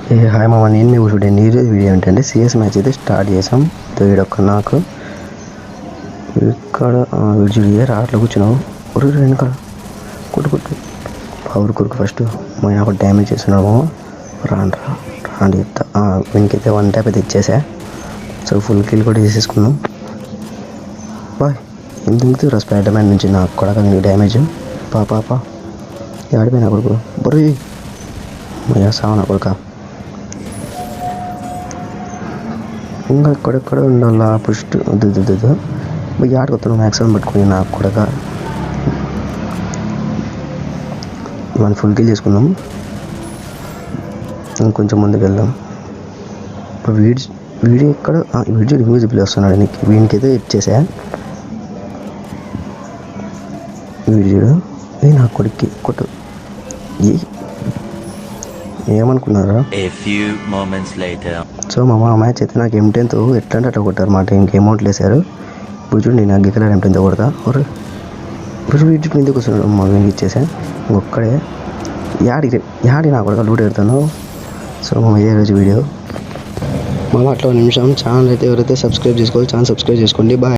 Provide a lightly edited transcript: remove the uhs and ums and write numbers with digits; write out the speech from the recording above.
Hi మామ, నేను మీ చూడండి. ఈరోజు వీడియో ఏంటంటే సిఎస్ మ్యాచ్ అయితే స్టార్ట్ చేసాం. వీడొక్క నాకు ఇక్కడ వీడు రాట్లో కూర్చున్నావు. వెనకాల కొట్టు పవర్ కొరకు ఫస్ట్ నాకు డ్యామేజ్ చేస్తున్నాడు. రాండి చెప్తా. వీనికైతే 1 ట్యాప్ అయితే ఇచ్చేసా. సో ఫుల్ కిల్ కూడా చేసేసుకున్నాం. బాయ్ ఎందుకు స్పైడర్ మ్యాన్ నుంచి నాకు కొడక డ్యామేజ్ పాపా ఆడిపోయినా కొడుకు బొర్రీ మళ్ళీ సావనా కొడుక. ఇంకా ఎక్కడెక్కడ ఉండాలా ఫస్ట్ వద్దు ఆడుకొస్తాను మ్యాక్సిమం పట్టుకుని నాకు కొడక. మనం ఫుల్ కిల్ చేసుకుందాం. ఇంకొంచెం ముందుకు వెళ్దాం. వీడియో ఎక్కడ వీడియో ఇన్విజిబుల్ వస్తున్నాడు. వీనికైతే ఇచ్చేసా. వీడియో నా కొడుక్కి కొట్టు ఏమనుకున్నారా. సో మా మ్యాచ్ అయితే నాకు M10తో ఎట్లా అంటే అట్లా కొట్టారు మాట. ఇంక అమౌంట్ వేసారు. ఇప్పుడు చూడండి నాకు ఇక్కడ M10తో కొడతా. ఇప్పుడు వీటి ఎందుకు వస్తున్నాడు. మా వీడికి ఇచ్చేసా. ఇంకొక్కడే యాడి నా కొడుక లూట్ పెడతాను. సో ఇదే రోజు వీడియో మామ. అట్లా 1 నిమిషం ఛానల్ అయితే ఎవరైతే సబ్స్క్రైబ్ చేసుకోవాలి ఛానల్ సబ్స్క్రైబ్ చేసుకోండి. బాయ్.